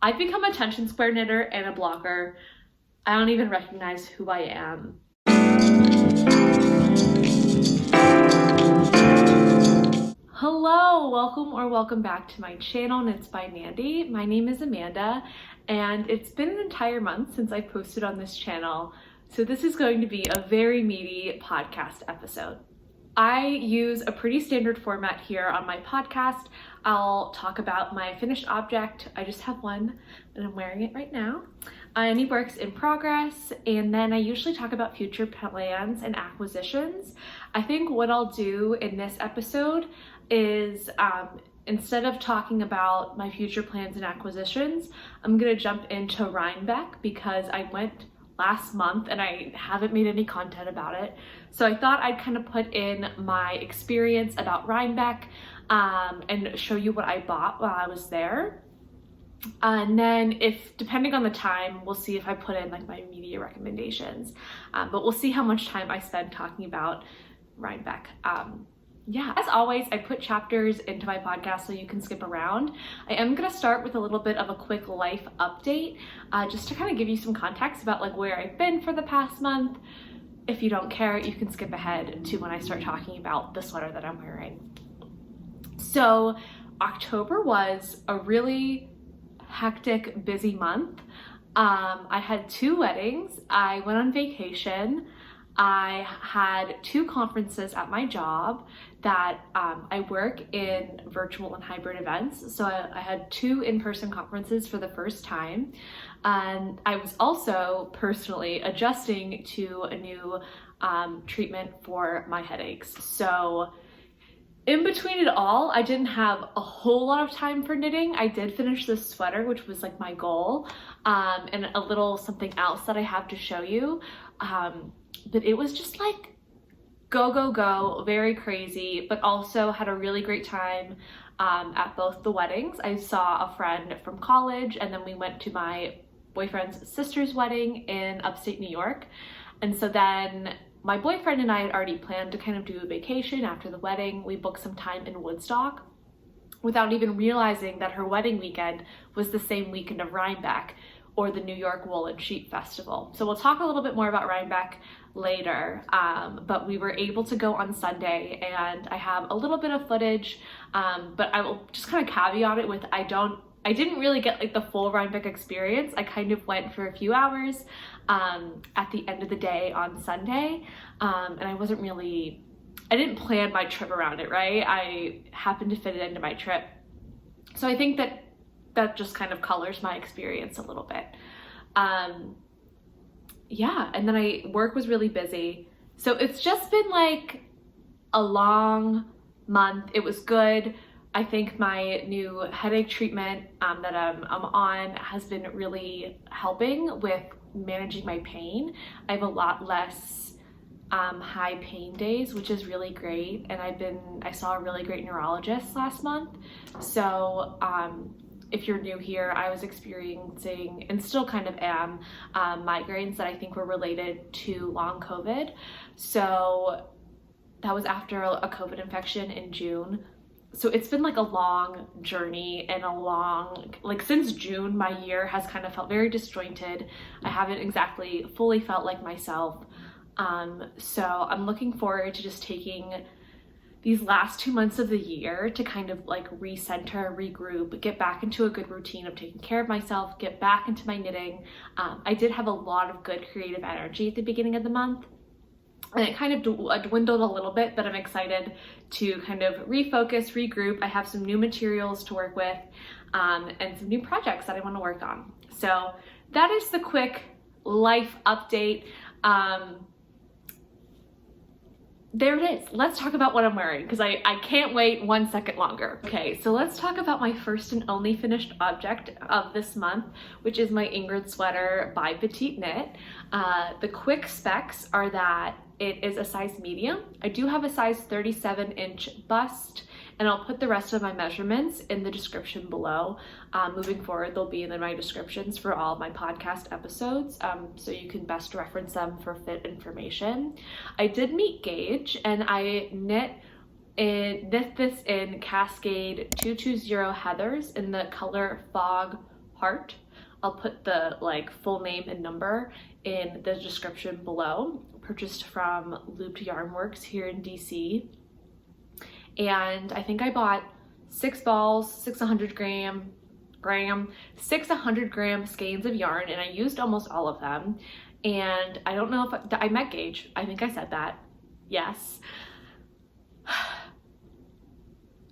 I've become a tension square knitter and a blogger. I don't even recognize who I am. Hello, welcome back to my channel, Knits by Mandy. My name is Amanda, and it's been an entire month since I posted on this channel, so this is going to be a very meaty podcast episode. I use a pretty standard format here on my podcast. I'll talk about my finished object. I just have one and I'm wearing it right now. Any works in progress, and then I usually talk about future plans and acquisitions. I think what I'll do in this episode is instead of talking about my future plans and acquisitions, I'm gonna jump into Rhinebeck because I went last month and I haven't made any content about it. So I thought I'd kind of put in my experience about Rhinebeck and show you what I bought while I was there. And then depending on the time, we'll see if I put in like my media recommendations. But we'll see how much time I spend talking about Rhinebeck. Yeah, as always, I put chapters into my podcast so you can skip around. I am gonna start with a little bit of a quick life update, just to kind of give you some context about like where I've been for the past month. If you don't care, you can skip ahead to when I start talking about the sweater that I'm wearing. So October was a really hectic, busy month. I had 2 weddings, I went on vacation, I had 2 conferences at my job that I work in virtual and hybrid events. So I had 2 in-person conferences for the first time. And I was also personally adjusting to a new treatment for my headaches. So in between it all, I didn't have a whole lot of time for knitting. I did finish this sweater, which was like my goal, and a little something else that I have to show you. But it was just like go, go, go, very crazy, but also had a really great time at both the weddings. I saw a friend from college, and then we went to my boyfriend's sister's wedding in upstate New York. And so then my boyfriend and I had already planned to kind of do a vacation after the wedding. We booked some time in Woodstock without even realizing that her wedding weekend was the same weekend of Rhinebeck, or the New York Wool and Sheep Festival. So we'll talk a little bit more about Rhinebeck later, but we were able to go on Sunday, and I have a little bit of footage, but I will just kind of caveat it with I didn't really get like the full Rhinebeck experience. I kind of went for a few hours at the end of the day on Sunday, and I didn't plan my trip around it, right? I happened to fit it into my trip. So I think that just kind of colors my experience a little bit. Yeah, and then work was really busy. So it's just been like a long month. It was good. I think my new headache treatment that I'm on has been really helping with managing my pain. I have a lot less high pain days, which is really great. And I saw a really great neurologist last month. So if you're new here, I was experiencing, and still kind of am, migraines that I think were related to long COVID. So that was after a COVID infection in June. So it's been like a long journey and like since June, my year has kind of felt very disjointed. I haven't exactly fully felt like myself. So I'm looking forward to just taking these last 2 months of the year to kind of like recenter, regroup, get back into a good routine of taking care of myself, get back into my knitting. I did have a lot of good creative energy at the beginning of the month, and it kind of dwindled a little bit, but I'm excited to kind of refocus, regroup. I have some new materials to work with, and some new projects that I want to work on. So that is the quick life update. There it is. Let's talk about what I'm wearing, because I can't wait 1 second longer. Okay, so let's talk about my first and only finished object of this month, which is my Ingrid sweater by PetiteKnit. The quick specs are that it is a size medium. I do have a size 37-inch bust, and I'll put the rest of my measurements in the description below. Moving forward, they'll be in my descriptions for all of my podcast episodes, so you can best reference them for fit information. I did meet gauge, and I knit this in Cascade 220 Heathers in the color Fog Hartt. I'll put the like full name and number in the description below. Purchased from Looped Yarn Works here in DC. And I think I bought 6 balls, 600 gram skeins of yarn, and I used almost all of them. And I don't know if I met gauge. I think I said that. Yes.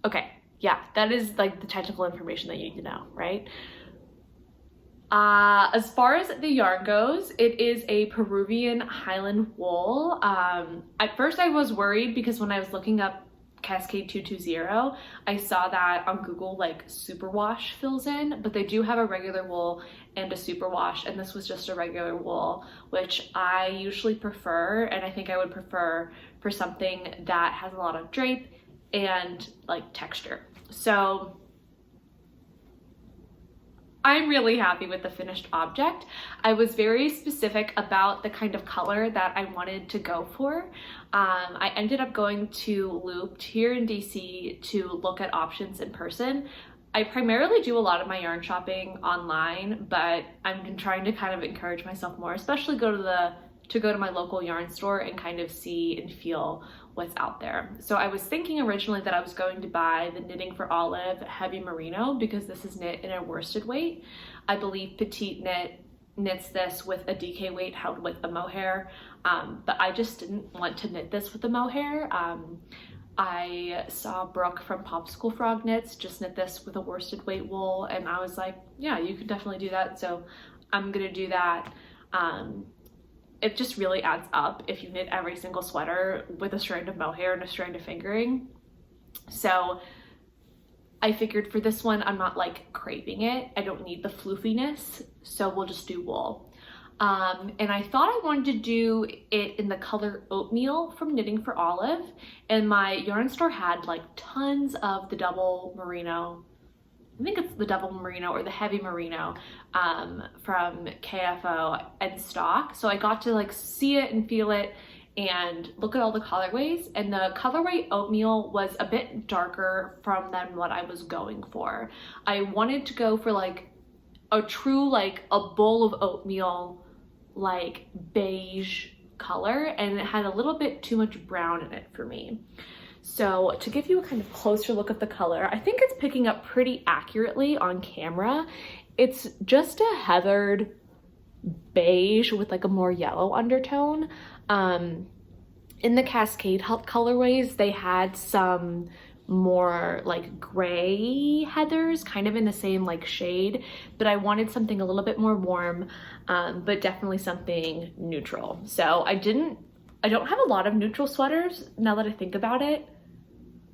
Okay, yeah, that is like the technical information that you need to know, right? As far as the yarn goes, it is a Peruvian Highland wool. At first I was worried because when I was looking up Cascade 220, I saw that on Google like superwash fills in, but they do have a regular wool and a superwash, and this was just a regular wool, which I usually prefer, and I think I would prefer for something that has a lot of drape and like texture. So I'm really happy with the finished object. I was very specific about the kind of color that I wanted to go for. I ended up going to Looped here in DC to look at options in person. I primarily do a lot of my yarn shopping online, but I'm trying to kind of encourage myself more, especially go to my local yarn store and kind of see and feel what's out there. So I was thinking originally that I was going to buy the Knitting for Olive Heavy Merino because this is knit in a worsted weight. I believe PetiteKnit knits this with a DK weight held with a mohair, but I just didn't want to knit this with a mohair. I saw Brooke from Popsicle Frog Knits just knit this with a worsted weight wool, and I was like, yeah, you could definitely do that, so I'm gonna do that. It just really adds up if you knit every single sweater with a strand of mohair and a strand of fingering. So I figured for this one, I'm not like craving it. I don't need the floofiness, so we'll just do wool. And I thought I wanted to do it in the color Oatmeal from Knitting for Olive, and my yarn store had like tons of the double merino. I think it's the double merino or the heavy merino from KFO and stock. So I got to like see it and feel it and look at all the colorways, and the colorway Oatmeal was a bit darker than what I was going for. I wanted to go for like a true, like a bowl of oatmeal, like beige color, and it had a little bit too much brown in it for me. So to give you a kind of closer look at the color, I think it's picking up pretty accurately on camera. It's just a heathered beige with like a more yellow undertone. In the Cascade colorways, they had some more like gray heathers, kind of in the same like shade, but I wanted something a little bit more warm, but definitely something neutral. So I don't have a lot of neutral sweaters now that I think about it.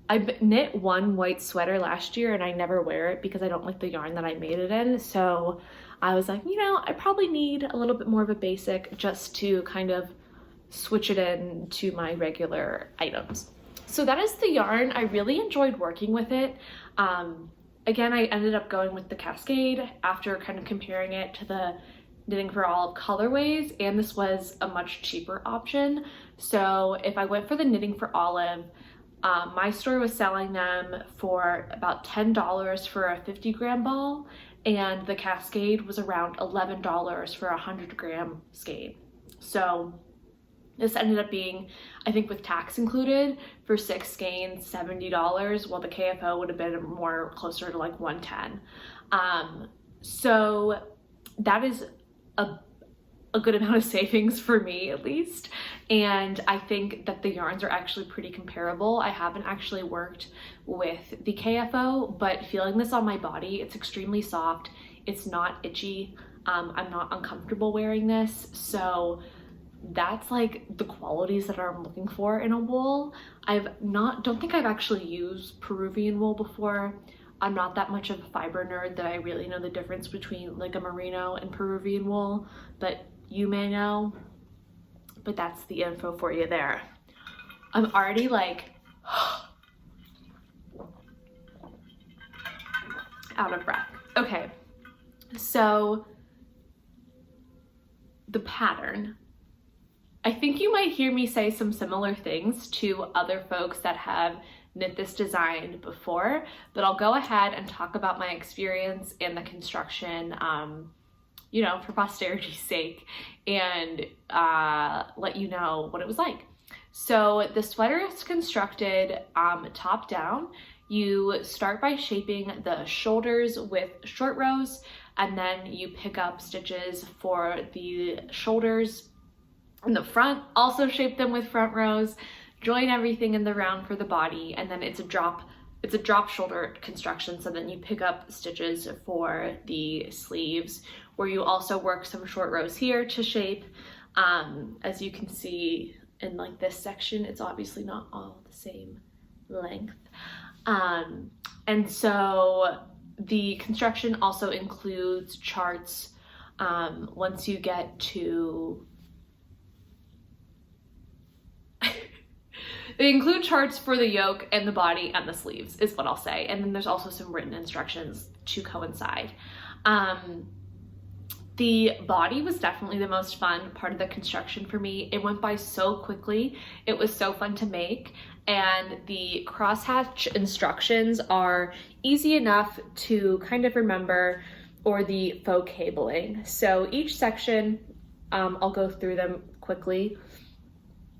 I knit one white sweater last year and I never wear it because I don't like the yarn that I made it in. So I was like, you know, I probably need a little bit more of a basic just to kind of switch it in to my regular items. So that is the yarn. I really enjoyed working with it. Again, I ended up going with the Cascade after kind of comparing it to the Knitting for Olive colorways, and this was a much cheaper option. So if I went for the Knitting for Olive, my store was selling them for about $10 for a 50 gram ball, and the Cascade was around $11 for a 100 gram skein. So this ended up being, I think with tax included, for 6 skeins, $70, while the KFO would have been more closer to like $110. So that is a good amount of savings for me at least, and I think that the yarns are actually pretty comparable. I haven't actually worked with the KFO, but feeling this on my body, it's extremely soft, it's not itchy, I'm not uncomfortable wearing this, so that's like the qualities that I'm looking for in a wool. Don't think I've actually used Peruvian wool before. I'm not that much of a fiber nerd that I really know the difference between like a merino and Peruvian wool, but you may know. But that's the info for you there. I'm already like out of breath. Okay, so the pattern. I think you might hear me say some similar things to other folks that have knit this design before, but I'll go ahead and talk about my experience and the construction, you know, for posterity's sake, and let you know what it was like. So the sweater is constructed top down. You start by shaping the shoulders with short rows, and then you pick up stitches for the shoulders in the front, also shape them with front rows, join everything in the round for the body, and then it's a drop shoulder construction, so then you pick up stitches for the sleeves, where you also work some short rows here to shape. As you can see in like this section, it's obviously not all the same length. And so the construction also includes charts once you get to they include charts for the yoke and the body and the sleeves is what I'll say, and then there's also some written instructions to coincide. The body was definitely the most fun part of the construction for me. It went by so quickly. It was so fun to make, and the crosshatch instructions are easy enough to kind of remember, or the faux cabling. So each section, I'll go through them quickly.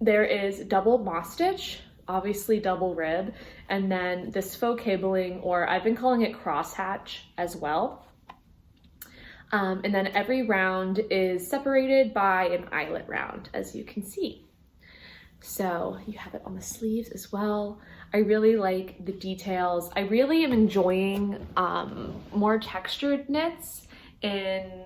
There is double moss stitch, obviously double rib, and then this faux cabling, or I've been calling it crosshatch as well. And then every round is separated by an eyelet round, as you can see. So you have it on the sleeves as well. I really like the details. I really am enjoying more textured knits in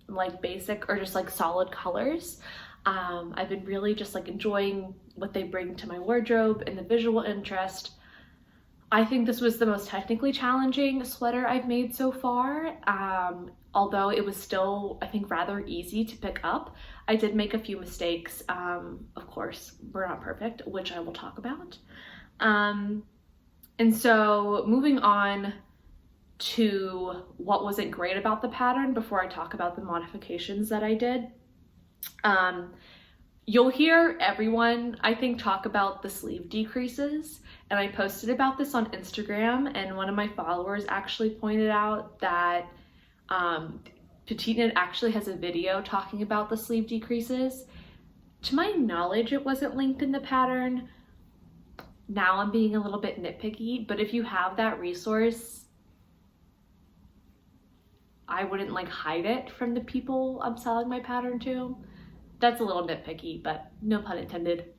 like basic or just like solid colors. I've been really just like enjoying what they bring to my wardrobe and the visual interest. I think this was the most technically challenging sweater I've made so far, although it was still, I think, rather easy to pick up. I did make a few mistakes. Of course, we're not perfect, which I will talk about. And so moving on to what wasn't great about the pattern before I talk about the modifications that I did. You'll hear everyone, I think, talk about the sleeve decreases, and I posted about this on Instagram, and one of my followers actually pointed out that PetiteKnit actually has a video talking about the sleeve decreases. To my knowledge, it wasn't linked in the pattern. Now I'm being a little bit nitpicky, but if you have that resource, I wouldn't like hide it from the people I'm selling my pattern to. That's a little nitpicky, but no pun intended.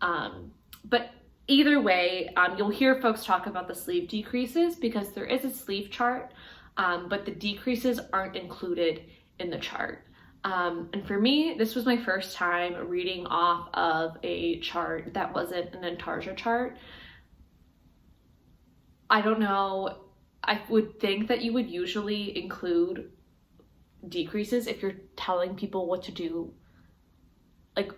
But either way, you'll hear folks talk about the sleeve decreases because there is a sleeve chart, but the decreases aren't included in the chart. And for me, this was my first time reading off of a chart that wasn't an intarsia chart. I don't know, I would think that you would usually include decreases if you're telling people what to do. Like,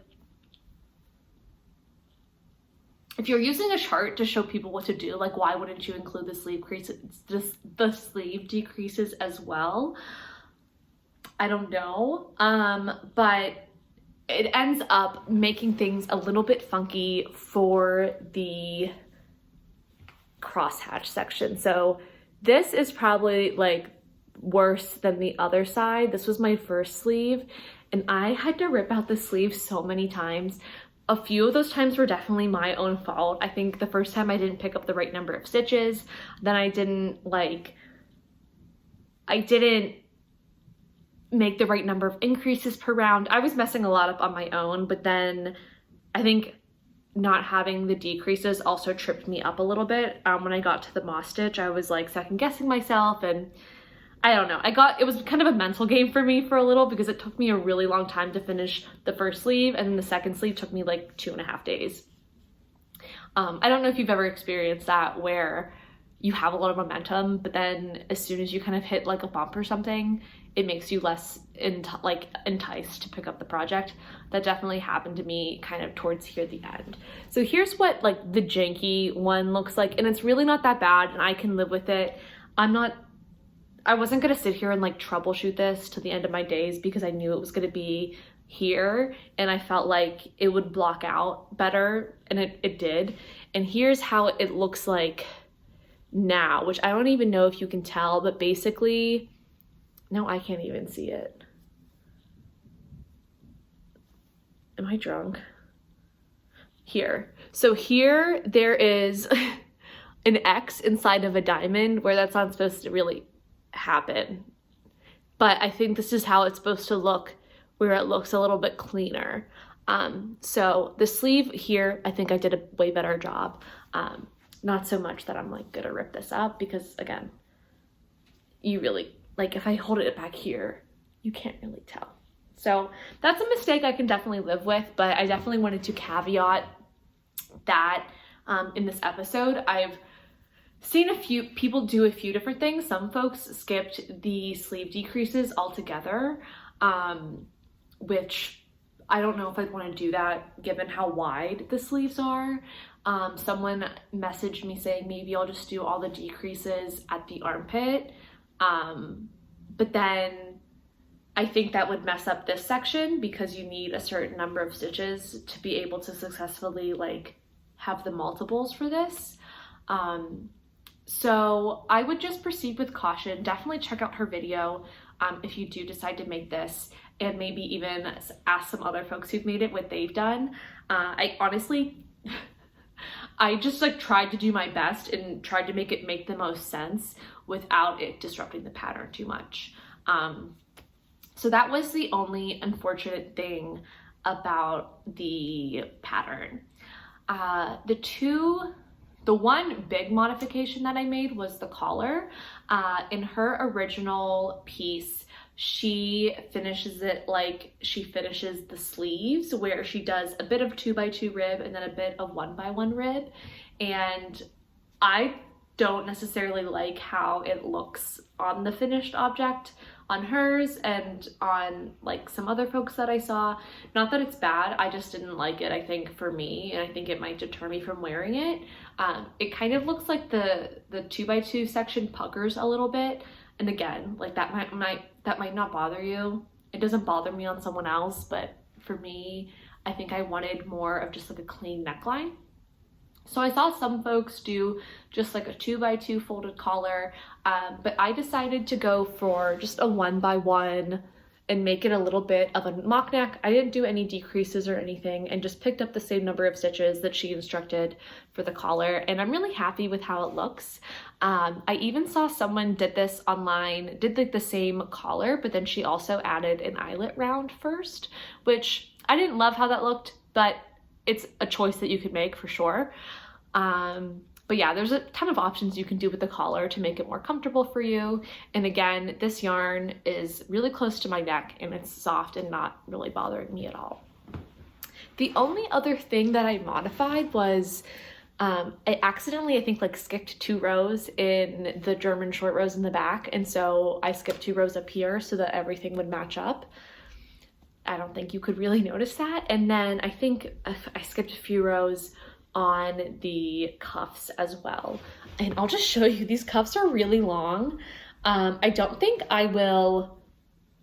if you're using a chart to show people what to do, like, why wouldn't you include the sleeve decreases as well? I don't know, but it ends up making things a little bit funky for the crosshatch section. So this is probably like worse than the other side. This was my first sleeve, and I had to rip out the sleeve so many times. A few of those times were definitely my own fault. I think the first time I didn't pick up the right number of stitches, then I didn't make the right number of increases per round. I was messing a lot up on my own, but then I think not having the decreases also tripped me up a little bit. When I got to the moss stitch, I was like second guessing myself, and I don't know. It was kind of a mental game for me for a little because it took me a really long time to finish the first sleeve, and then the second sleeve took me like 2.5 days. I don't know if you've ever experienced that where you have a lot of momentum, but then as soon as you kind of hit like a bump or something, it makes you less enticed to pick up the project. That definitely happened to me kind of towards here at the end. So here's what like the janky one looks like, and it's really not that bad, and I can live with it. I wasn't gonna sit here and like troubleshoot this to the end of my days because I knew it was gonna be, here, and I felt like it would block out better, and it did. And here's how it looks like now, which I don't even know if you can tell, but basically, no, I can't even see it. Am I drunk? Here. So here there is an X inside of a diamond where that's not supposed to really happen. But I think this is how it's supposed to look, where it looks a little bit cleaner. So the sleeve here, I think I did a way better job. Not so much that I'm like gonna rip this up, because again, you really, like if I hold it back here, you can't really tell. So that's a mistake I can definitely live with, but I definitely wanted to caveat that in this episode. I've seen a few people do a few different things. Some folks skipped the sleeve decreases altogether, which I don't know if I'd want to do that given how wide the sleeves are. Someone messaged me saying maybe I'll just do all the decreases at the armpit, but then I think that would mess up this section because you need a certain number of stitches to be able to successfully like have the multiples for this. So I would just proceed with caution. Definitely check out her video if you do decide to make this, and maybe even ask some other folks who've made it what they've done. I honestly, I just like tried to do my best and tried to make it make the most sense without it disrupting the pattern too much. So that was the only unfortunate thing about the pattern. The one big modification that I made was the collar. In her original piece, she finishes it like she finishes the sleeves, where she does a bit of 2x2 rib and then a bit of 1x1 rib. And I don't necessarily like how it looks on the finished object on hers and on like some other folks that I saw. Not that it's bad, I just didn't like it, I think, for me, and I think it might deter me from wearing it. It kind of looks like the 2x2 section puckers a little bit, and again, like that might not bother you. It doesn't bother me on someone else, but for me, I think I wanted more of just like a clean neckline. So I saw some folks do just like a 2x2 folded collar, but I decided to go for just a 1x1 and make it a little bit of a mock neck. I didn't do any decreases or anything, and just picked up the same number of stitches that she instructed for the collar, and I'm really happy with how it looks. I even saw someone did this online, did like the same collar, but then she also added an eyelet round first, which I didn't love how that looked, but it's a choice that you could make for sure. But yeah, there's a ton of options you can do with the collar to make it more comfortable for you. And again, this yarn is really close to my neck and it's soft and not really bothering me at all. The only other thing that I modified was I accidentally, I think, like skipped 2 rows in the German short rows in the back. And so I skipped 2 rows up here so that everything would match up. I don't think you could really notice that. And then I think I skipped a few rows on the cuffs as well. And I'll just show you, these cuffs are really long. I don't think I will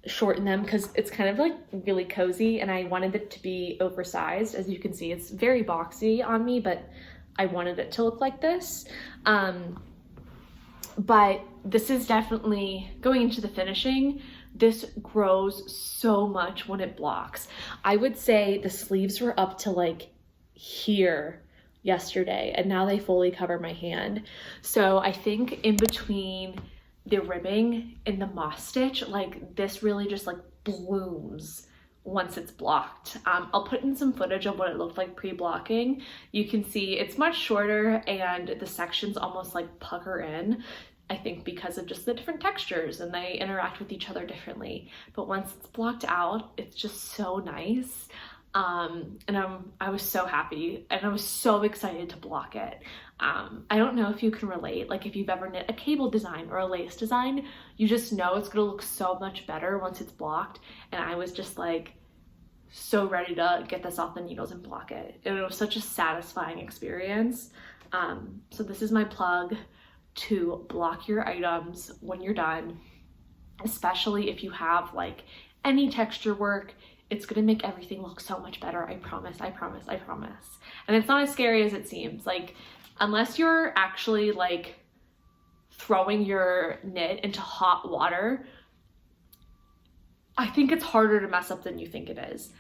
shorten them because it's kind of like really cozy and I wanted it to be oversized. As you can see, it's very boxy on me, but I wanted it to look like this. But this is definitely going into the finishing. This grows so much when it blocks. I would say the sleeves were up to like here yesterday, and now they fully cover my hand. So I think in between the ribbing and the moss stitch, like this really just like blooms once it's blocked. I'll put in some footage of what it looked like pre-blocking. You can see it's much shorter and the sections almost like pucker in, I think because of just the different textures and they interact with each other differently. But once it's blocked out, it's just so nice. And I was so happy and I was so excited to block it. I don't know if you can relate, like if you've ever knit a cable design or a lace design, you just know it's gonna look so much better once it's blocked. And I was just like so ready to get this off the needles and block it. And it was such a satisfying experience. So this is my plug to block your items when you're done, especially if you have like any texture work, it's gonna make everything look so much better. I promise, I promise, I promise. And it's not as scary as it seems. Like, unless you're actually like throwing your knit into hot water, I think it's harder to mess up than you think it is.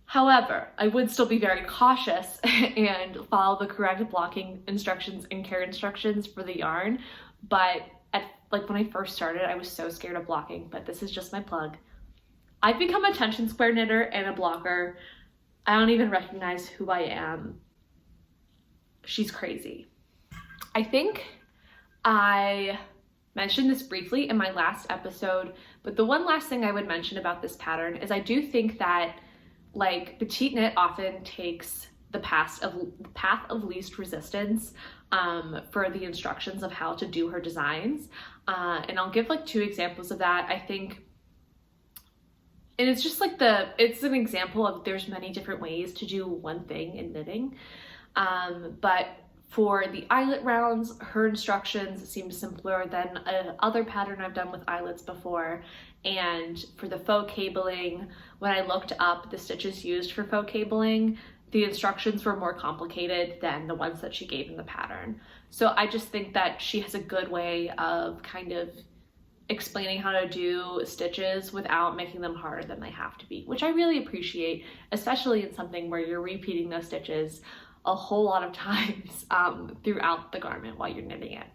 However, I would still be very cautious and follow the correct blocking instructions and care instructions for the yarn. But like when I first started, I was so scared of blocking, but this is just my plug. I've become a tension square knitter and a blocker. I don't even recognize who I am. She's crazy. I think I mentioned this briefly in my last episode, but the one last thing I would mention about this pattern is I do think that like PetiteKnit often takes the path of least resistance for the instructions of how to do her designs. And I'll give like 2 examples of that. I think, and it's just like it's an example of there's many different ways to do one thing in knitting. But for the eyelet rounds, her instructions seem simpler than other pattern I've done with eyelets before. And for the faux cabling, when I looked up the stitches used for faux cabling, the instructions were more complicated than the ones that she gave in the pattern. So I just think that she has a good way of kind of explaining how to do stitches without making them harder than they have to be, which I really appreciate, especially in something where you're repeating those stitches a whole lot of times throughout the garment while you're knitting it.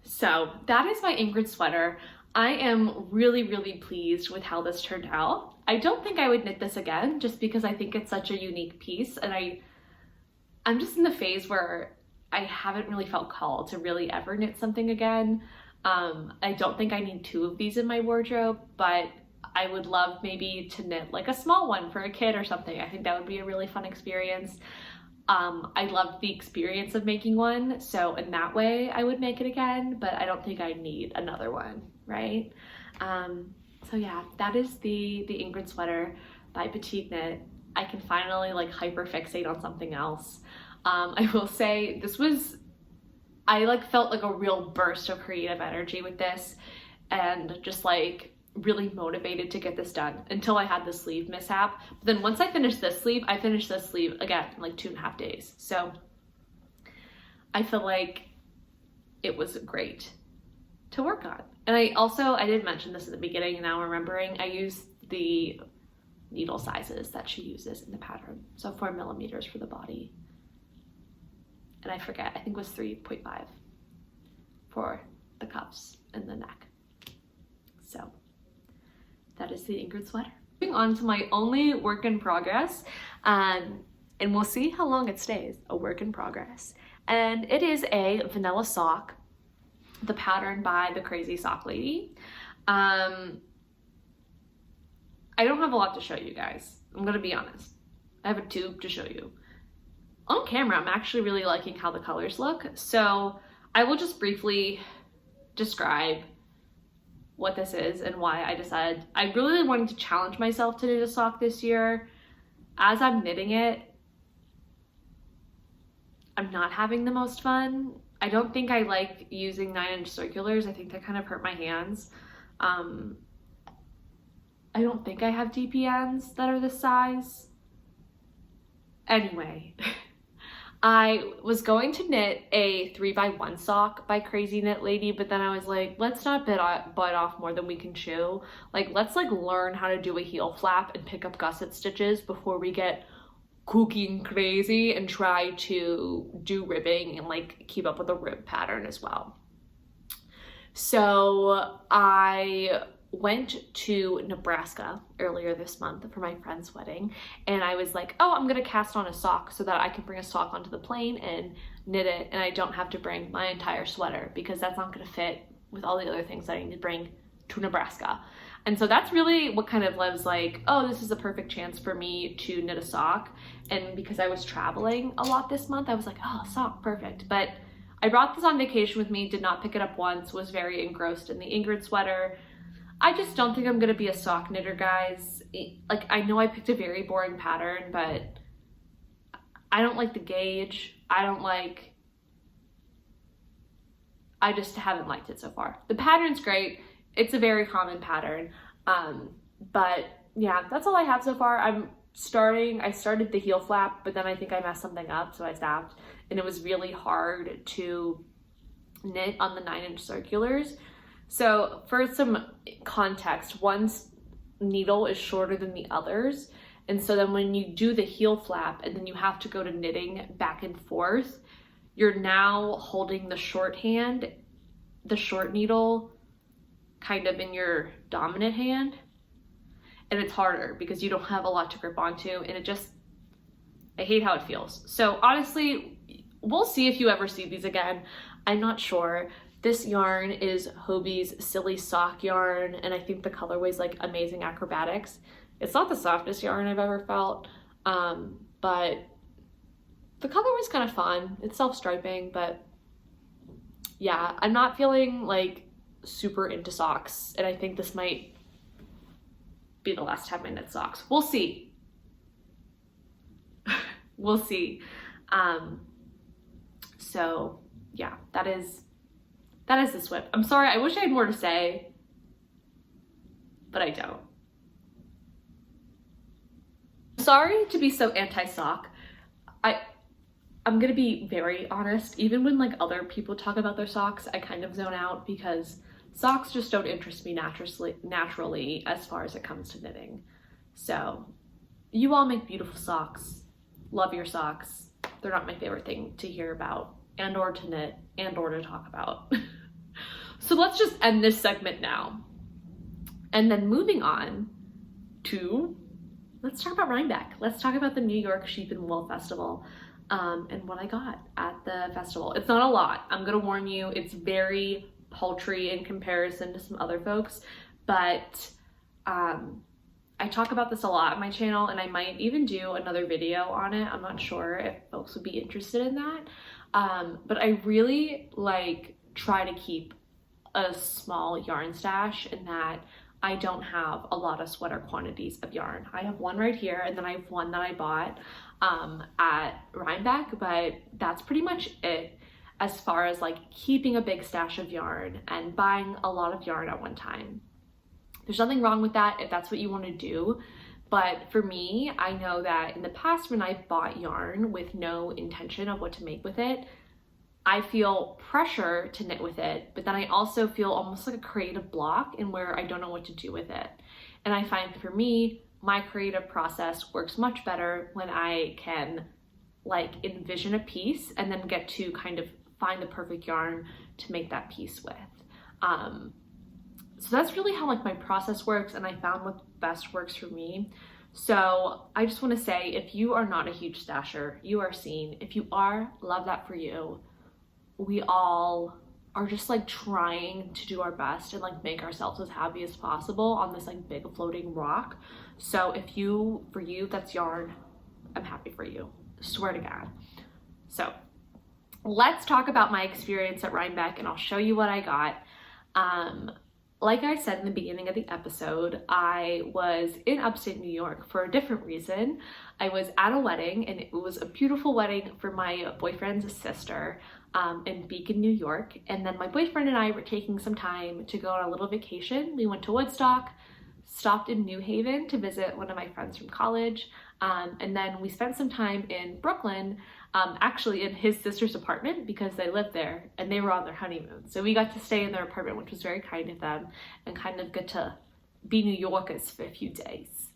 So that is my Ingrid sweater. I am really, really pleased with how this turned out. I don't think I would knit this again just because I think it's such a unique piece, and I'm just in the phase where I haven't really felt called to really ever knit something again. I don't think I need 2 of these in my wardrobe, but I would love maybe to knit like a small one for a kid or something. I think that would be a really fun experience. I loved the experience of making one, so in that way I would make it again, but I don't think I need another one, right? So yeah, that is the Ingrid sweater by PetiteKnit. I can finally like hyper fixate on something else. I will say I like felt like a real burst of creative energy with this, and just like really motivated to get this done until I had the sleeve mishap. But then once I finished this sleeve, I finished this sleeve again in like 2.5 days. So I feel like it was great to work on. And I did mention this at the beginning, and now remembering, I used the needle sizes that she uses in the pattern. So 4mm for the body. And I forget, I think it was 3.5 for the cuffs and the neck. So that is the Ingrid sweater. Moving on to my only work in progress, and we'll see how long it stays, a work in progress. And it is a vanilla sock, the pattern by the Crazy Sock Lady. I don't have a lot to show you guys, I'm gonna be honest. I have a tube to show you. On camera, I'm actually really liking how the colors look, so I will just briefly describe what this is and why I decided I really wanted to challenge myself to knit a sock this year. As I'm knitting it, I'm not having the most fun. I don't think I like using 9-inch circulars. I think they kind of hurt my hands. I don't think I have DPNs that are this size. Anyway, I was going to knit a 3x1 sock by Crazy Knit Lady, but then I was like, let's not bite off more than we can chew. Like, let's like learn how to do a heel flap and pick up gusset stitches before we get kooky and crazy and try to do ribbing and like keep up with the rib pattern as well. So I went to Nebraska earlier this month for my friend's wedding, and I was like, oh, I'm gonna cast on a sock so that I can bring a sock onto the plane and knit it, and I don't have to bring my entire sweater because that's not gonna fit with all the other things that I need to bring to Nebraska. And so that's really what kind of was like, oh, this is a perfect chance for me to knit a sock. And because I was traveling a lot this month, I was like, oh, sock, perfect. But I brought this on vacation with me, did not pick it up once, was very engrossed in the Ingrid sweater. I just don't think I'm gonna be a sock knitter, guys. Like, I know I picked a very boring pattern, but I don't like the gauge. I just haven't liked it so far. The pattern's great. It's a very common pattern. But yeah, that's all I have so far. I started the heel flap, but then I think I messed something up, so I stopped. And it was really hard to knit on the 9-inch circulars. So for some context, one needle is shorter than the others. And so then when you do the heel flap and then you have to go to knitting back and forth, you're now holding the short hand, the short needle, kind of in your dominant hand. And it's harder because you don't have a lot to grip onto, and I hate how it feels. So honestly, we'll see if you ever see these again. I'm not sure. This yarn is Hobbi's Silly Sock yarn, and I think the colorway is like Amazing Acrobatics. It's not the softest yarn I've ever felt, but the colorway is kind of fun. It's self-striping, but yeah, I'm not feeling like super into socks, and I think this might be the last time I knit socks. We'll see. We'll see. So yeah, that is the swip. I'm sorry, I wish I had more to say, but I don't. Sorry to be so anti-sock. I'm gonna be very honest. Even when like other people talk about their socks, I kind of zone out because socks just don't interest me naturally as far as it comes to knitting. So you all make beautiful socks. Love your socks. They're not my favorite thing to hear about and or to knit and or to talk about. So let's just end this segment now. And then moving on to, let's talk about Rhinebeck. Let's talk about the New York Sheep and Wool Festival and what I got at the festival. It's not a lot. I'm gonna warn you, it's very paltry in comparison to some other folks, but I talk about this a lot on my channel, and I might even do another video on it. I'm not sure if folks would be interested in that, but I really like try to keep a small yarn stash in that I don't have a lot of sweater quantities of yarn. I have one right here, and then I have one that I bought at Rhinebeck, but that's pretty much it as far as like keeping a big stash of yarn and buying a lot of yarn at one time. There's nothing wrong with that if that's what you want to do, but for me, I know that in the past when I bought yarn with no intention of what to make with it, I feel pressure to knit with it, but then I also feel almost like a creative block in where I don't know what to do with it. And I find for me, my creative process works much better when I can like envision a piece and then get to kind of find the perfect yarn to make that piece with. So that's really how like my process works, and I found what best works for me. So I just want to say, if you are not a huge stasher, you are seen. If you are, love that for you. We all are just like trying to do our best and like make ourselves as happy as possible on this like big floating rock. So if for you that's yarn, I'm happy for you. Swear to God. So let's talk about my experience at Rhinebeck, and I'll show you what I got. Like I said in the beginning of the episode, I was in upstate New York for a different reason. I was at a wedding, and it was a beautiful wedding for my boyfriend's sister in Beacon, New York. And then my boyfriend and I were taking some time to go on a little vacation. We went to Woodstock, stopped in New Haven to visit one of my friends from college, and then we spent some time in Brooklyn, actually in his sister's apartment because they lived there and they were on their honeymoon. So we got to stay in their apartment, which was very kind of them, and kind of get to be New Yorkers for a few days.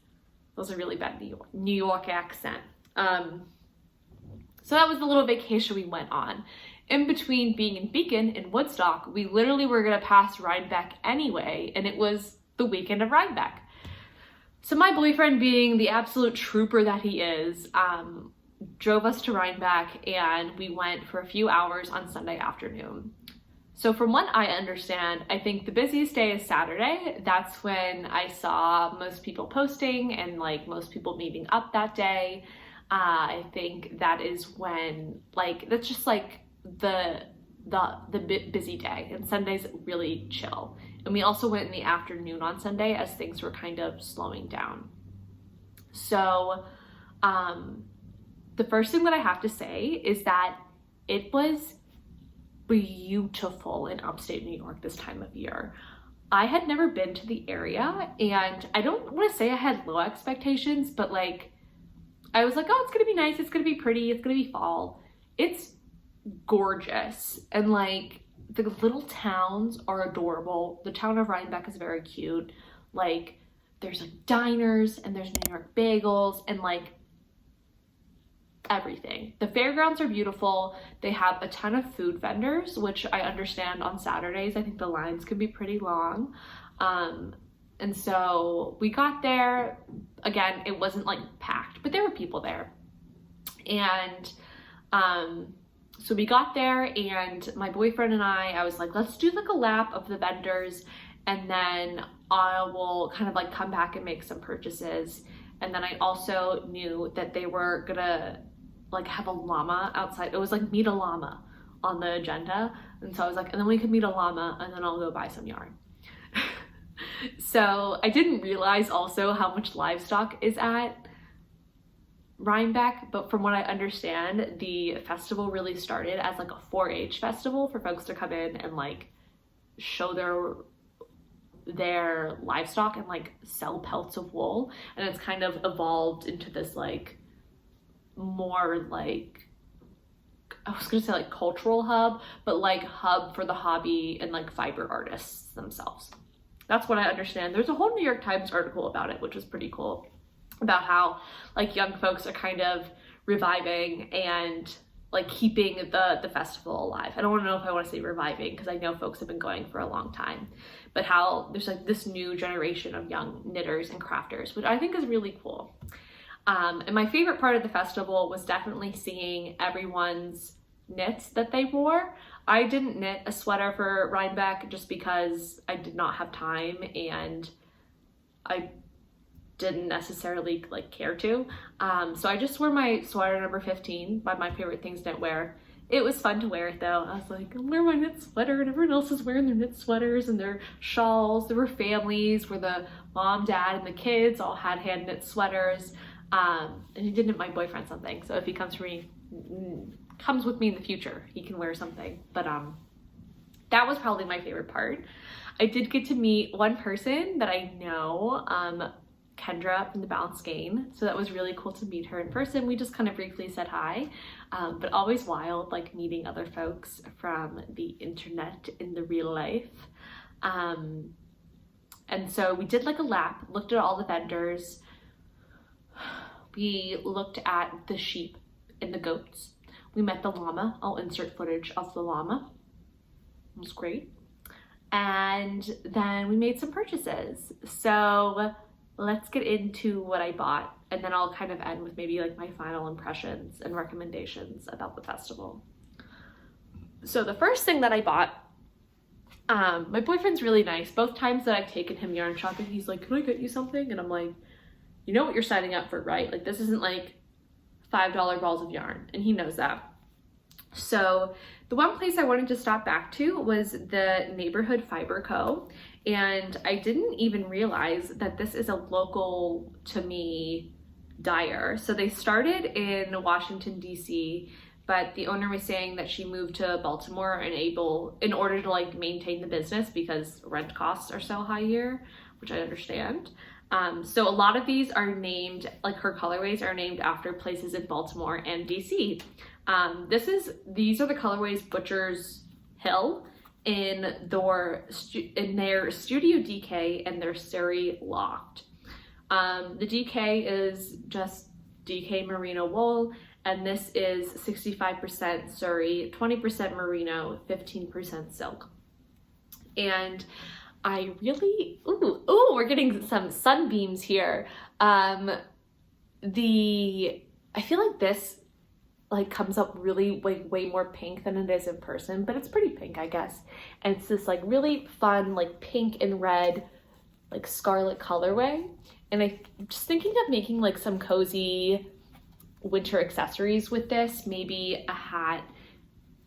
That was a really bad New York accent. So that was the little vacation we went on. In between being in Beacon and Woodstock, we literally were gonna pass Rhinebeck anyway, and it was the weekend of Rhinebeck. So my boyfriend, being the absolute trooper that he is, drove us to Rhinebeck, and we went for a few hours on Sunday afternoon. So from what I understand, I think the busiest day is Saturday. That's when I saw most people posting and like most people meeting up that day. I think that is when like, that's just like the busy day, and Sunday's really chill. And we also went in the afternoon on Sunday as things were kind of slowing down. So the first thing that I have to say is that it was beautiful in upstate New York this time of year. I had never been to the area, and I don't want to say I had low expectations, but like I was like, oh, it's gonna be nice, it's gonna be pretty, it's gonna be fall. It's gorgeous, and like the little towns are adorable. The town of Rhinebeck is very cute. Like there's like diners, and there's New York bagels, and like everything. The fairgrounds are beautiful. They have a ton of food vendors, which I understand on Saturdays I think the lines can be pretty long. And so we got there. Again, it wasn't like packed, but there were people there. And so we got there, and my boyfriend and I was like, let's do like a lap of the vendors, and then I will kind of like come back and make some purchases. And then I also knew that they were gonna like have a llama outside. It was like meet a llama on the agenda. And so I was like, and then we could meet a llama, and then I'll go buy some yarn. So I didn't realize also how much livestock is at Rhinebeck, but from what I understand, the festival really started as like a 4-H festival for folks to come in and like show their livestock and like sell pelts of wool. And it's kind of evolved into this like more like, I was gonna say like cultural hub, but like hub for the hobby and like fiber artists themselves. That's what I understand. There's a whole New York Times article about it, which was pretty cool, about how like young folks are kind of reviving and like keeping the festival alive. I don't know if I want to say reviving, because I know folks have been going for a long time, but how there's like this new generation of young knitters and crafters, which I think is really cool. And my favorite part of the festival was definitely seeing everyone's knits that they wore. I didn't knit a sweater for Rhinebeck just because I did not have time, and I didn't necessarily like care to. So I just wore my sweater number 15, by my favorite things knitwear. It was fun to wear it though. I was like, I'm wearing my knit sweater, and everyone else is wearing their knit sweaters and their shawls. There were families where the mom, dad, and the kids all had hand knit sweaters. And he did knit my boyfriend something. So if he comes with me in the future, he can wear something. But that was probably my favorite part. I did get to meet one person that I know, Kendra from the Balanced Gain. So that was really cool to meet her in person. We just kind of briefly said hi, but always wild, like meeting other folks from the internet in the real life. And so we did like a lap, looked at all the vendors. We looked at the sheep and the goats. We met the llama. I'll insert footage of the llama. It was great. And then we made some purchases. So let's get into what I bought, and then I'll kind of end with maybe like my final impressions and recommendations about the festival. So the first thing that I bought, my boyfriend's really nice. Both times that I've taken him yarn shopping, he's like, can I get you something? And I'm like, you know what you're signing up for, right? Like this isn't like $5 balls of yarn, and he knows that. So the one place I wanted to stop back to was the Neighborhood Fiber Co. And I didn't even realize that this is a local to me dyer. So they started in Washington, DC, but the owner was saying that she moved to Baltimore in order to like maintain the business because rent costs are so high here, which I understand. So a lot of these are named, like her colorways are named after places in Baltimore and DC. These are the colorways Butcher's Hill in their Studio DK and their Surrey Loft. The DK is just DK merino wool, and this is 65% Surrey, 20% merino, 15% silk. And I really, we're getting some sunbeams here. I feel like this like comes up really way more pink than it is in person, but it's pretty pink, I guess. And it's this like really fun like pink and red like scarlet colorway. And I'm just thinking of making like some cozy winter accessories with this, maybe a hat,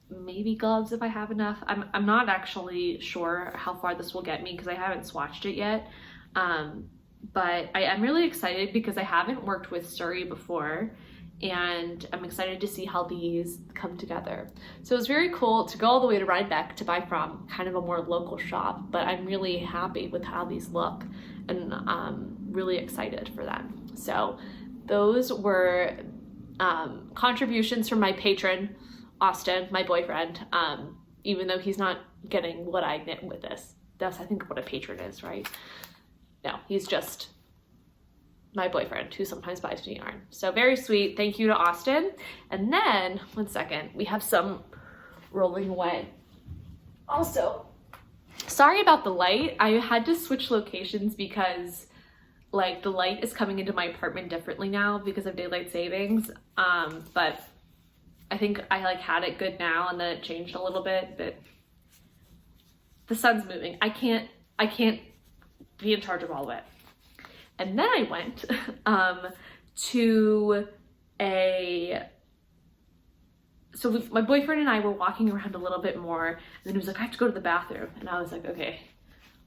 maybe gloves if I have enough. I'm not actually sure how far this will get me because I haven't swatched it yet. But I am really excited because I haven't worked with Surrey before, and I'm excited to see how these come together. So it was very cool to go all the way to Rhinebeck to buy from kind of a more local shop, but I'm really happy with how these look and really excited for them. So those were contributions from my patron, Austin, my boyfriend, even though he's not getting what I knit with this. That's, I think, what a patron is, right? No, he's just my boyfriend who sometimes buys me yarn. So very sweet. Thank you to Austin. And then, one second, we have some rolling away. Also, sorry about the light. I had to switch locations because like the light is coming into my apartment differently now because of daylight savings. But I think I like had it good now and then it changed a little bit, but the sun's moving. I can't be in charge of all of it. And then I went so my boyfriend and I were walking around a little bit more, and then he was like, I have to go to the bathroom. And I was like, okay,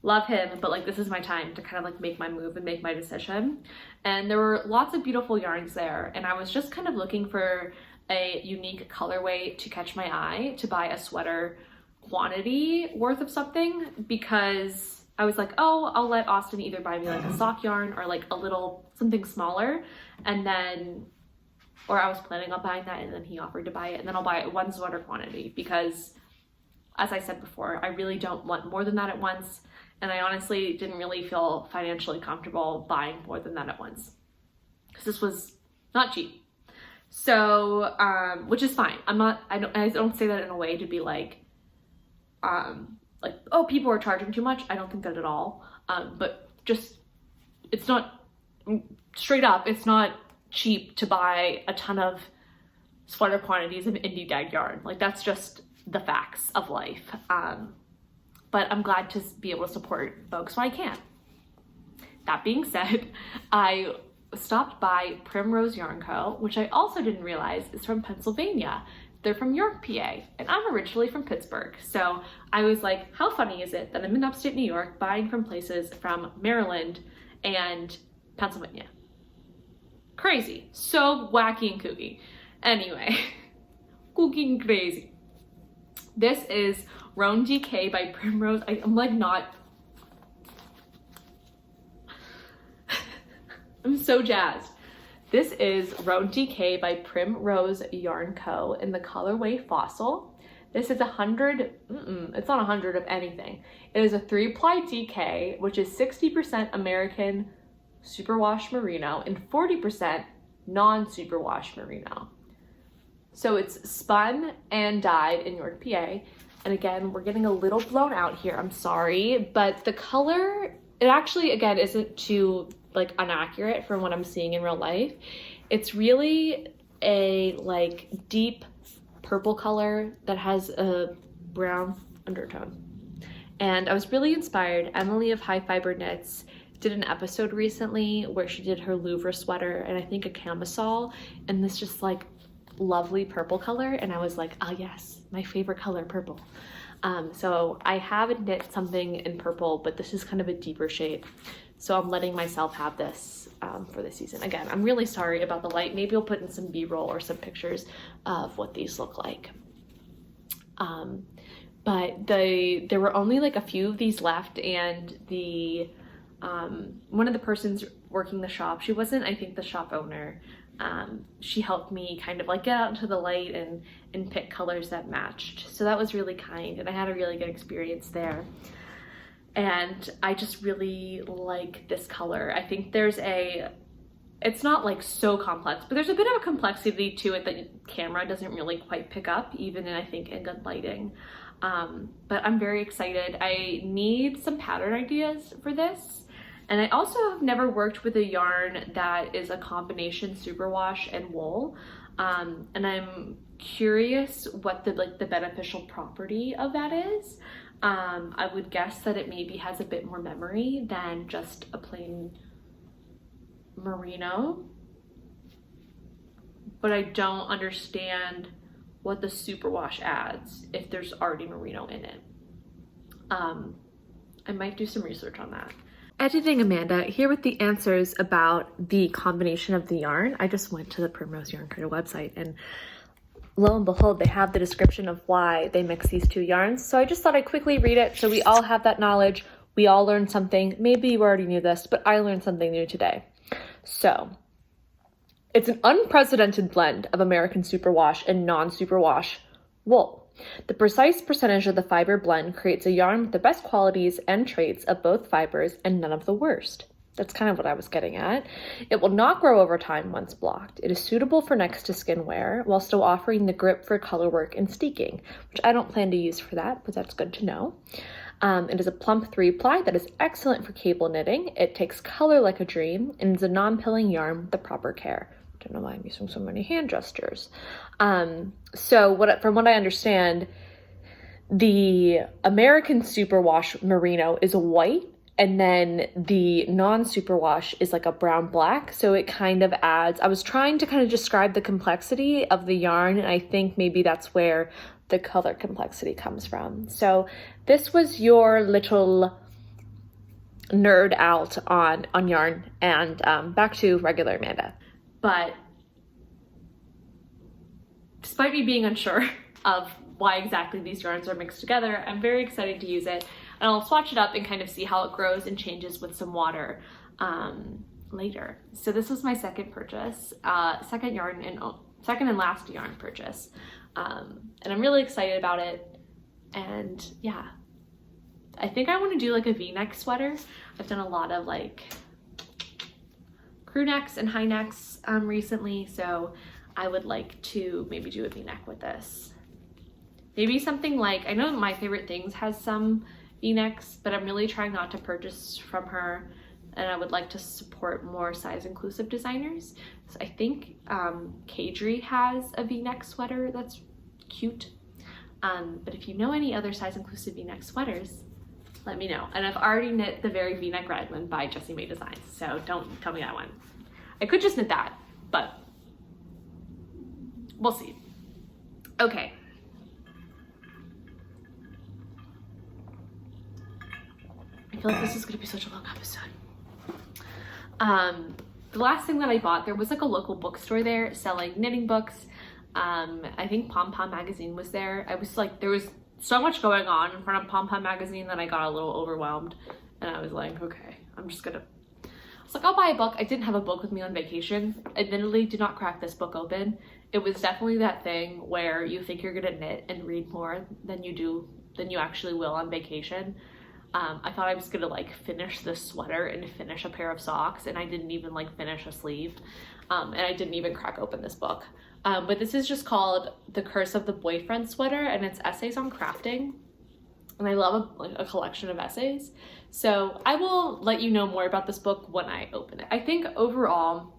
love him, but like this is my time to kind of like make my move and make my decision. And there were lots of beautiful yarns there, and I was just kind of looking for a unique colorway to catch my eye to buy a sweater quantity worth of something, because I was like, oh, I'll let Austin either buy me like a sock yarn or like a little something smaller, and then, or I was planning on buying that and then he offered to buy it, and then I'll buy it one sweater quantity because, as I said before, I really don't want more than that at once, and I honestly didn't really feel financially comfortable buying more than that at once because this was not cheap. So, which is fine. I don't say that in a way to be like, oh, people are charging too much. I don't think that at all. But just, it's not, straight up, it's not cheap to buy a ton of sweater quantities of indie dyed yarn. Like, that's just the facts of life. But I'm glad to be able to support folks when I can. That being said, I stopped by Primrose Yarn Co., which I also didn't realize is from Pennsylvania. They're from York, PA, and I'm originally from Pittsburgh. So I was like, how funny is it that I'm in upstate New York buying from places from Maryland and Pennsylvania? Crazy. So wacky and kooky. Anyway, kooky and crazy. This is Roan DK by Primrose. I'm like not... I'm so jazzed. This is Roan DK by Primrose Yarn Co. in the colorway Fossil. This is 100, it's not 100 of anything. It is a 3-ply DK, which is 60% American superwash merino and 40% non-superwash merino. So it's spun and dyed in York, PA. And again, we're getting a little blown out here, I'm sorry, but the color, it actually, again, isn't too like inaccurate from what I'm seeing in real life. It's really a like deep purple color that has a brown undertone. And I was really inspired. Emily of High Fiber Knits did an episode recently where she did her Louvre sweater and I think a camisole and this just like lovely purple color, and I was like, oh yes, my favorite color, purple. So I have knit something in purple, but this is kind of a deeper shade. So I'm letting myself have this for this season. Again, I'm really sorry about the light. Maybe I'll put in some B-roll or some pictures of what these look like. But there were only like a few of these left, and the one of the persons working the shop, she wasn't, I think, the shop owner. She helped me kind of like get out into the light and pick colors that matched. So that was really kind, and I had a really good experience there. And I just really like this color. I think it's not like so complex, but there's a bit of a complexity to it that camera doesn't really quite pick up, even in, I think, in good lighting. But I'm very excited. I need some pattern ideas for this. And I also have never worked with a yarn that is a combination superwash and wool. And I'm curious what the beneficial property of that is. I would guess that it maybe has a bit more memory than just a plain merino, but I don't understand what the superwash adds if there's already merino in it. I might do some research on that. Editing Amanda here with the answers about the combination of the yarn. I just went to the Primrose Yarn Creator website and lo and behold, they have the description of why they mix these two yarns. So I just thought I'd quickly read it so we all have that knowledge. We all learned something. Maybe you already knew this, but I learned something new today. So it's an unprecedented blend of American superwash and non-superwash wool. The precise percentage of the fiber blend creates a yarn with the best qualities and traits of both fibers and none of the worst. That's kind of what I was getting at. It will not grow over time once blocked. It is suitable for next to skin wear while still offering the grip for color work and steeking, which I don't plan to use for that, but that's good to know. It is a plump 3-ply that is excellent for cable knitting. It takes color like a dream and is a non-pilling yarn with the proper care. I don't know why I'm using so many hand gestures. From what I understand, the American superwash merino is white, and then the non-superwash is like a brown black. So it kind of adds, I was trying to kind of describe the complexity of the yarn, and I think maybe that's where the color complexity comes from. So this was your little nerd out on yarn, and back to regular Amanda. But despite me being unsure of why exactly these yarns are mixed together, I'm very excited to use it. And I'll swatch it up and kind of see how it grows and changes with some water later. So this was my second purchase, second and last yarn purchase. And I'm really excited about it. And yeah, I think I want to do like a V-neck sweater. I've done a lot of like crew necks and high necks recently, so I would like to maybe do a V-neck with this. Maybe something like, I know My Favorite Things has some V-necks, but I'm really trying not to purchase from her, and I would like to support more size inclusive designers. So I think Kadri has a V-neck sweater that's cute, but if you know any other size inclusive V-neck sweaters, let me know. And I've already knit the Very V-neck Raglan by Jessie May Designs, so don't tell me that one. I could just knit that, but we'll see. Okay. I feel like this is gonna be such a long episode. The last thing that I bought, there was like a local bookstore there selling knitting books. I think Pom Pom magazine was there. I was like, there was so much going on in front of Pom Pom magazine that I got a little overwhelmed, and I was like, okay, I was like, I'll buy a book. I didn't have a book with me on vacation. Admittedly, did not crack this book open. It was definitely that thing where you think you're gonna knit and read more than you actually will on vacation. I thought I was gonna like finish this sweater and finish a pair of socks, and I didn't even like finish a sleeve, and I didn't even crack open this book. But this is just called The Curse of the Boyfriend Sweater, and it's essays on crafting, and I love a collection of essays. So I will let you know more about this book when I open it. I think overall,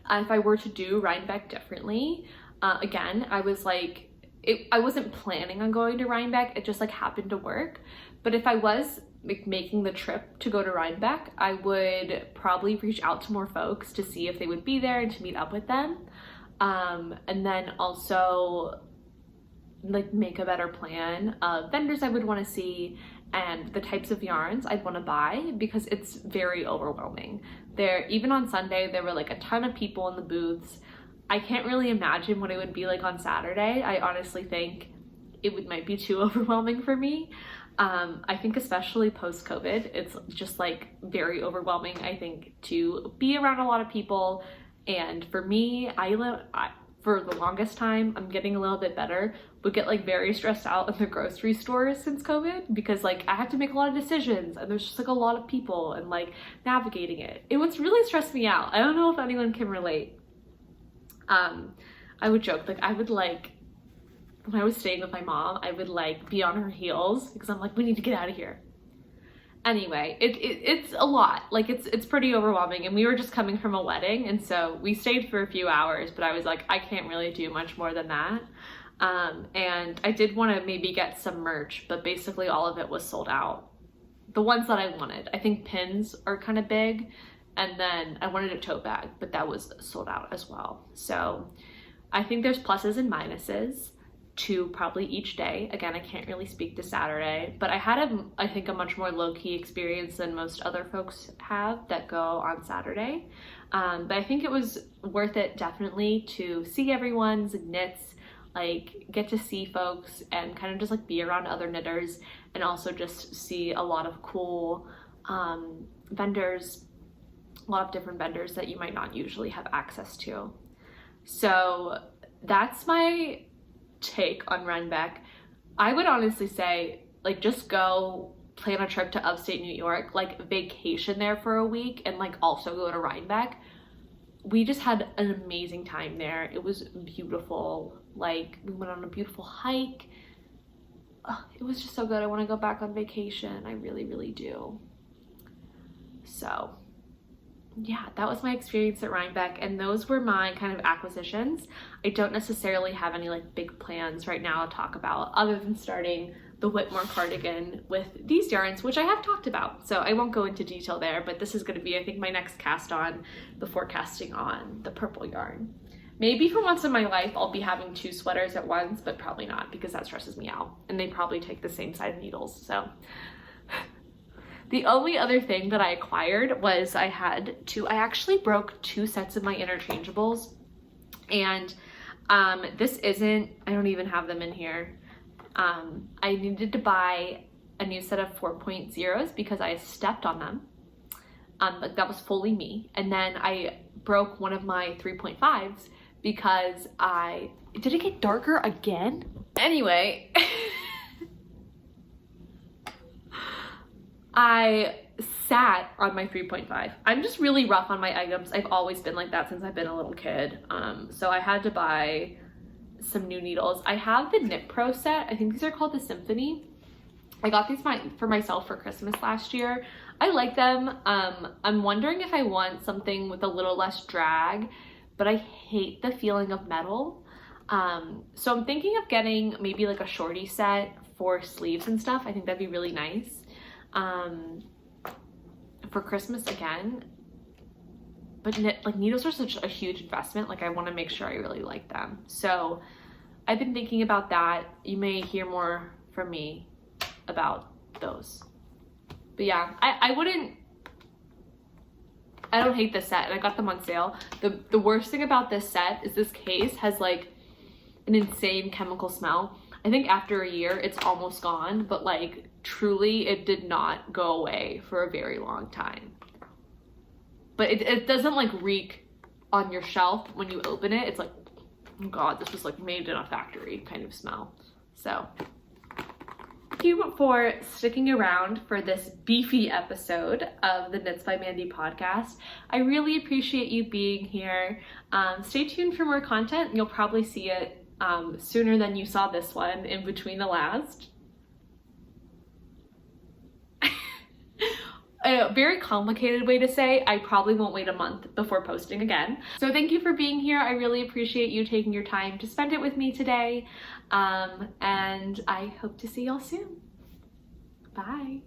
if I were to do Rhinebeck differently, again, I was like, I wasn't planning on going to Rhinebeck, it just like happened to work. But if I was making the trip to go to Rhinebeck, I would probably reach out to more folks to see if they would be there and to meet up with them. And then also like make a better plan of vendors I would want to see and the types of yarns I'd want to buy, because it's very overwhelming. Even on Sunday, there were like a ton of people in the booths. I can't really imagine what it would be like on Saturday. I honestly think it might be too overwhelming for me. I think especially post-COVID, it's just like very overwhelming, I think, to be around a lot of people. And for me, for the longest time, I'm getting a little bit better, but get like very stressed out in the grocery stores since COVID, because like I have to make a lot of decisions and there's just like a lot of people and like navigating it. It was really stressed me out. I don't know if anyone can relate. I would joke, like I would like, when I was staying with my mom, I would like be on her heels because I'm like, we need to get out of here. Anyway, it's a lot. Like it's pretty overwhelming, and we were just coming from a wedding, and so we stayed for a few hours, but I was like, I can't really do much more than that. And I did want to maybe get some merch, but basically all of it was sold out. The ones that I wanted. I think pins are kind of big, and then I wanted a tote bag, but that was sold out as well. So I think there's pluses and minuses. 2 probably each day. Again, I can't really speak to Saturday, but I had I think a much more low-key experience than most other folks have that go on Saturday. But I think it was worth it definitely to see everyone's knits, like get to see folks and kind of just like be around other knitters, and also just see a lot of cool vendors, a lot of different vendors that you might not usually have access to. So that's my take on Rhinebeck. I would honestly say, like, just go plan a trip to upstate New York, like vacation there for a week, and like also go to Rhinebeck. We just had an amazing time there. It was beautiful. Like, we went on a beautiful hike. It was just so good. I want to go back on vacation. I really, really do. So yeah, that was my experience at Rhinebeck, and those were my kind of acquisitions. I don't necessarily have any like big plans right now to talk about, other than starting the Whitmoor cardigan with these yarns, which I have talked about, so I won't go into detail there, but this is going to be, I think, my next cast on before casting on the purple yarn. Maybe for once in my life I'll be having 2 sweaters at once, but probably not, because that stresses me out, and they probably take the same size needles. So the only other thing that I acquired was I actually broke 2 sets of my interchangeables, and this isn't, I don't even have them in here. I needed to buy a new set of 4.0s because I stepped on them. Like, that was fully me. And then I broke one of my 3.5s because did it get darker again? Anyway, I sat on my 3.5. I'm just really rough on my items. I've always been like that since I've been a little kid. So I had to buy some new needles. I have the Knit Pro set. I think these are called the Symphony. I got these for myself for Christmas last year. I like them. I'm wondering if I want something with a little less drag, but I hate the feeling of metal. So I'm thinking of getting maybe like a shorty set for sleeves and stuff. I think that'd be really nice. For Christmas again. But needles are such a huge investment. Like, I want to make sure I really like them. So I've been thinking about that. You may hear more from me about those. But yeah, I don't hate this set, and I got them on sale. The worst thing about this set is this case has like an insane chemical smell. I think after a year it's almost gone, but like truly it did not go away for a very long time. But it doesn't like reek on your shelf when you open it. It's like, oh God, this was like made in a factory kind of smell. So thank you for sticking around for this beefy episode of the Knits by Mandy podcast. I really appreciate you being here. Stay tuned for more content. You'll probably see it sooner than you saw this one, in between the last. A very complicated way to say I probably won't wait a month before posting again. So thank you for being here. I really appreciate you taking your time to spend it with me today. And I hope to see y'all soon. Bye.